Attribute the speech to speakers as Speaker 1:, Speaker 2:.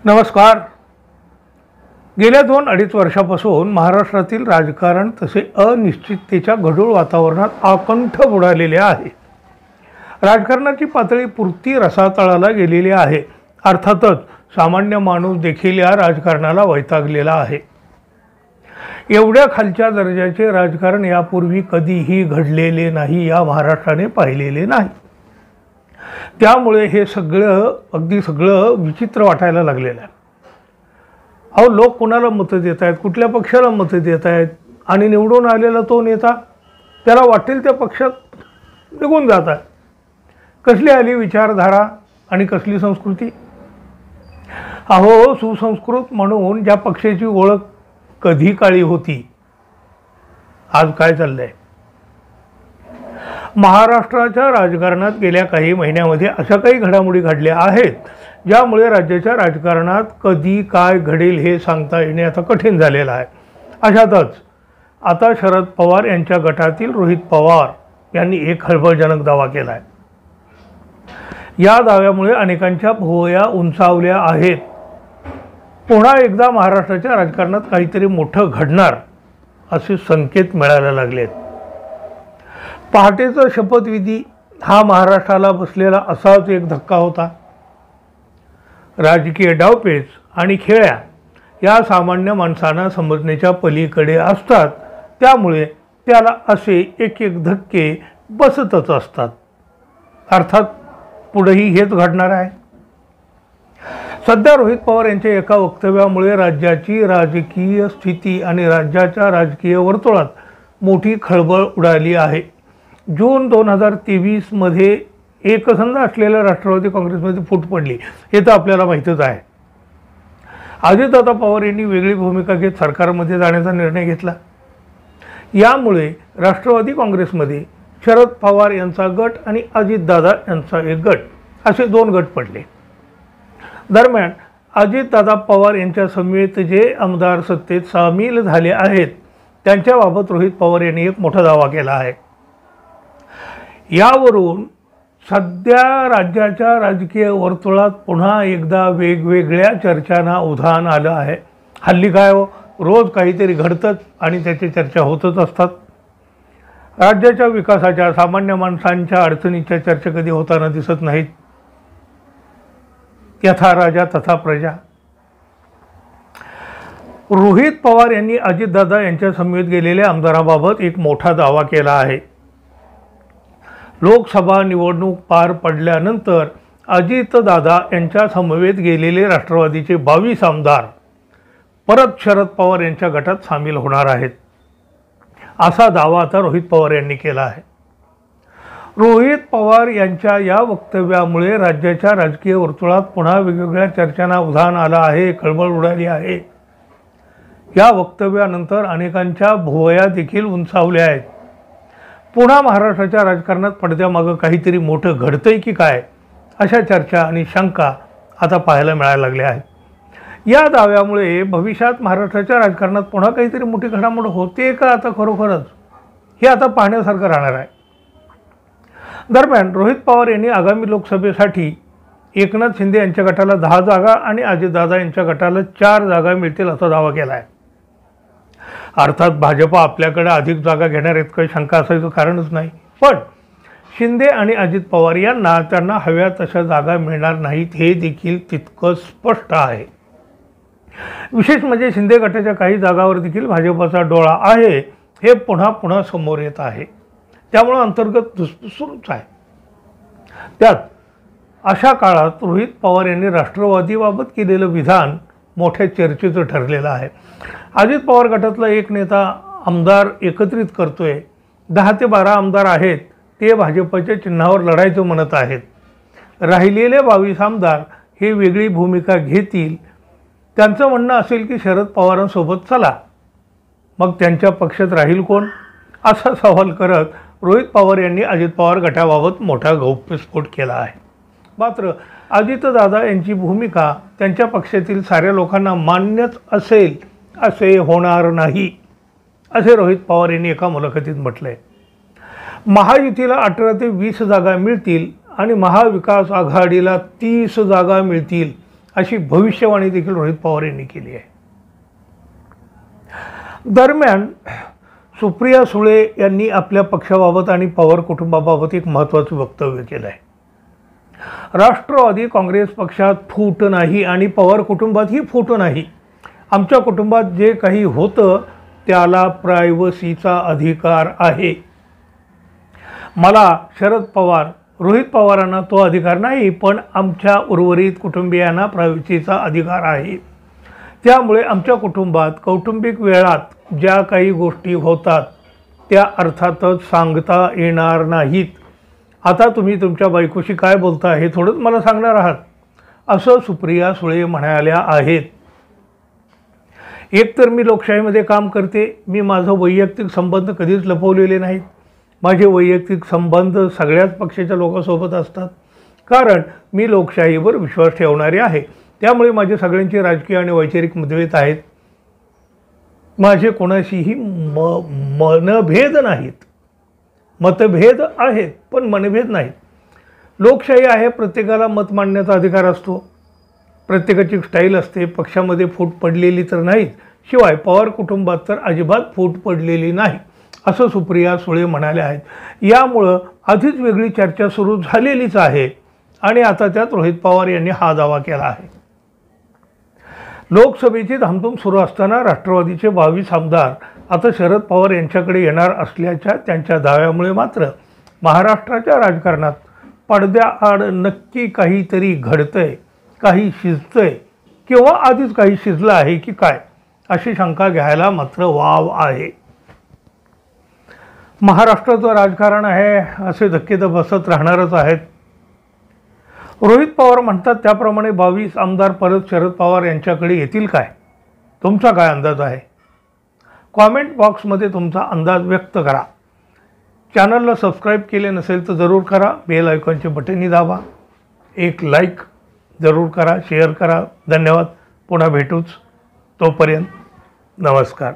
Speaker 1: नमस्कार. गेल्या 2-2.5 वर्षापासून महाराष्ट्रातील राजकारण तसे अनिश्चिततेच्या गढूळ वातावरणात आकंठ बुडालेले आहे. राजकारणाची पातळी पुरती रसातळाला गेलेली आहे. अर्थातच सामान्य माणूस देखील या राजकारणाला वैतागलेला आहे. एवढ्या खालच्या दर्जाचे राजकारण यापूर्वी कधीही घडलेले नाही, या महाराष्ट्राने पाहिलेले नाही. त्यामुळे हे अगदी सगळं विचित्र वाटायला लागलेलं आहे. अहो, लोक कोणाला मतं देत आहेत, कुठल्या पक्षाला मतं देत आहेत आणि निवडून आलेला तो नेता त्याला वाटेल त्या पक्षात निघून जात आहे. कसली आली विचारधारा आणि कसली संस्कृती. अहो, सुसंस्कृत म्हणून ज्या पक्षाची ओळख कधी काळी होती, आज काय चाललंय. महाराष्ट्राच्या राजकारणात गेल्या काही महिन्यामध्ये अशा काही घडामोडी घडल्या आहेत ज्यामुळे राज्याच्या राजकारणात कधी काय घडेल हे सांगता येणे आता कठीण झालेलं आहे. अशातच आता शरद पवार यांच्या गटातील रोहित पवार यांनी एक खळबळजनक दावा केला आहे. या दाव्यामुळे अनेकांच्या भुवया उंचावल्या आहेत. पुन्हा एकदा महाराष्ट्राच्या राजकारणात काहीतरी मोठं घडणार असे संकेत मिळायला लागलेत. पहाटेचा शपथविधी हा महाराष्ट्राला बसलेला असाच एक धक्का होता. राजकीय डावपेच आणि खेळ्या या सामान्य माणसांना समजण्याच्या पलीकडे असतात. त्यामुळे त्याला असे एक एक धक्के बसतच असतात. अर्थात पुढेही हेच घडणार आहे. सध्या रोहित पवार यांच्या एका वक्तव्यामुळे राज्याची राजकीय स्थिती आणि राज्याच्या राजकीय वर्तुळात मोठी खळबळ उडाली आहे. जून 2023मध्ये एकसंध असलेल्या राष्ट्रवादी काँग्रेसमध्ये फूट पडली हे तर आपल्याला माहीतच आहे. अजितदादा पवार यांनी वेगळी भूमिका घेत सरकारमध्ये जाण्याचा निर्णय घेतला. यामुळे राष्ट्रवादी काँग्रेसमध्ये शरद पवार यांचा गट आणि अजितदादा यांचा एक गट असे 2 गट पडले. दरम्यान अजितदादा पवार यांच्या समेत जे आमदार सत्तेत सामील झाले आहेत त्यांच्याबाबत रोहित पवार यांनी एक मोठा दावा केला आहे. यावरून सध्या राज्याच्या राजकीय वर्तुळात पुन्हा एकदा वेगवेगळ्या चर्चांना उधाण आलं आहे. हल्ली काय हो, रोज काहीतरी घडतंच आणि त्याची चर्चा होतच असतात. राज्याच्या विकासाच्या, सामान्य माणसांच्या अडचणीच्या चर्चा कधी होताना दिसत नाहीत. यथा राजा तथा प्रजा. रोहित पवार यांनी अजितदादा यांच्या समवेत गेलेल्या आमदाराबाबत एक मोठा दावा केला आहे. लोकसभा निवडणूक पार पडल्यानंतर अजितदादा यांच्या समवेत गेलेले राष्ट्रवादीचे 22 आमदार परत शरद पवार यांच्या गटात सामील होणार आहेत असा दावा आता रोहित पवार यांनी केला आहे. रोहित पवार यांच्या या वक्तव्यामुळे राज्याच्या राजकीय वर्तुळात पुन्हा वेगवेगळ्या चर्चांना उधाण आलं आहे, खळबळ उडाली आहे. या वक्तव्यानंतर अनेकांच्या भुवया देखील उंचावल्या आहेत. पुन्हा महाराष्ट्राच्या राजकारणात पडद्यामागं काहीतरी मोठं घडतंय की काय अशा चर्चा आणि शंका आता पाहायला मिळायला लागल्या आहेत. या दाव्यामुळे भविष्यात महाराष्ट्राच्या राजकारणात पुन्हा काहीतरी मोठी घडामोड होते का आता खरोखरच हे आता पाहण्यासारखं राहणार आहे. दरम्यान रोहित पवार यांनी आगामी लोकसभेसाठी एकनाथ शिंदे यांच्या गटाला 10 जागा आणि अजितदादा यांच्या गटाला 4 जागा मिळतील असा दावा केला आहे. अर्थात भाजप आपल्याकडे अधिक जागा घेणार आहेत काही शंका असायचं कारणच नाही. पण शिंदे आणि अजित पवार यांना त्यांना हव्या तशा जागा मिळणार नाहीत हे देखील तितकं स्पष्ट आहे. विशेष म्हणजे शिंदे गटाच्या काही जागावर देखील भाजपचा डोळा आहे हे पुन्हा पुन्हा समोर येत आहे. त्यामुळे अंतर्गत धुसफूस सुरूच आहे. त्यात अशा काळात रोहित पवार यांनी राष्ट्रवादीबाबत केलेलं विधान मोठ्या चर्चेचं ठरलेलं आहे. अजित पवार गटातला एक नेता आमदार एकत्रित करतोय. 10 ते 12 आमदार आहेत ते भाजपच्या चिन्हावर लढायचं म्हणत आहेत. राहिलेले 22 आमदार हे वेगळी भूमिका घेतील. त्यांचं म्हणणं असेल की शरद पवारांसोबत चला. मग त्यांच्या पक्षात राहील कोण असा सवाल करत रोहित पवार यांनी अजित पवार गटाबाबत मोठा गौप्यस्फोट केला आहे. मात्र अजितदादा यांची भूमिका त्यांच्या पक्षातील साऱ्या लोकांना मान्यच असेल असे होणार नाही असे रोहित पवार यांनी एका मुलाखतीत म्हटले. महायुतीला 18 ते 20 जागा मिळतील आणि महाविकास आघाडीला 30 जागा मिळतील अशी भविष्यवाणी देखील रोहित पवार यांनी केली आहे. दरम्यान सुप्रिया सुळे यांनी आपल्या पक्षाबाबत आणि पवार कुटुंबाबाबत एक महत्त्वाचं वक्तव्य केलं आहे. राष्ट्रवादी काँग्रेस पक्षात फूट नाही आणि पवार कुटुंबातही फूट नाही. आमच्या कुटुंबात जे काही होतं त्याला प्रायव्हसीचा अधिकार आहे. मला शरद पवार रोहित पवारांना तो अधिकार नाही, पण आमच्या उर्वरित कुटुंबियांना प्रायव्हसीचा अधिकार आहे. त्यामुळे आमच्या कुटुंबात कौटुंबिक वेळात ज्या काही गोष्टी होतात त्या अर्थातच सांगता येणार नाहीत. आता तुम्ही तुमच्या बायकोशी काय बोलता हे थोडंच मला सांगणार आहात, असं सुप्रिया सुळे म्हणाल्या आहेत. एकतर मी लोकशाहीमध्ये काम करते, मी माझं वैयक्तिक संबंध कधीच लपवलेले नाहीत. माझे वैयक्तिक संबंध सगळ्याच पक्षाच्या लोकांसोबत असतात, कारण मी लोकशाहीवर विश्वास ठेवणारे आहे. त्यामुळे माझे सगळ्यांचे राजकीय आणि वैचारिक मतभेद आहेत. माझे कोणाशीही मनभेद नाहीत. मतभेद आहेत पण मनभेद नाहीत. लोकशाही आहे, प्रत्येकाला मत मांडण्याचा अधिकार असतो. प्रत्येकाची स्टाईल असते. पक्षामध्ये फूट पडलेली तर नाहीच, शिवाय पवार कुटुंबात तर अजिबात फूट पडलेली नाही, असं सुप्रिया सुळे म्हणाल्या आहेत. यामुळं आधीच वेगळी चर्चा सुरू झालेलीच आहे आणि आता त्यात रोहित पवार यांनी हा दावा केला आहे. लोकसभेची धामधूम सुरू असताना राष्ट्रवादीचे 22 आमदार आता शरद पवार यांच्याकडे येणार असल्याच्या त्यांच्या दाव्यामुळे मात्र महाराष्ट्राच्या राजकारणात पडद्याआड नक्की काहीतरी घडतंय, काही शिजतंय किंवा आधीच काही शिजलं आहे की काय, अशी शंका घ्यायला मात्र वाव आहे. महाराष्ट्राचं राजकारण आहे, असे धक्के तर बसत राहणारच आहेत. रोहित पवार म्हणतात त्याप्रमाणे 22 आमदार परत शरद पवार यांच्याकडे येतील काय? तुमचा काय अंदाज आहे? कॉमेंट बॉक्समध्ये तुमचा अंदाज व्यक्त करा. चॅनलला सबस्क्राईब केले नसेल तर जरूर करा. बेल आयकॉनचे बटनही दाबा. एक लाईक जरूर करा, शेअर करा. धन्यवाद. पुन्हा भेटूच. तोपर्यंत नमस्कार.